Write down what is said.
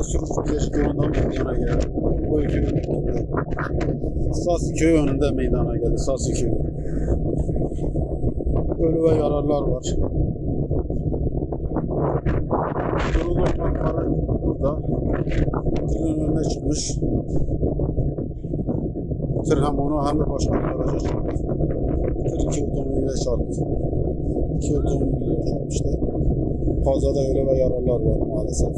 Suruç Birleşik Yolundan meydana geldi. Bu iki Sasköy önünde meydana geldi. Sasköy. Ölü ve yaralılar var. Durulu tankları burada. Tırın önüne çıkmış. Tır hem onu hem de başka bir araca çarptı. Tır iki otomobile çarptı. İki otomobile çarpmıştı. Kazada ölü ve yaralılar var maalesef.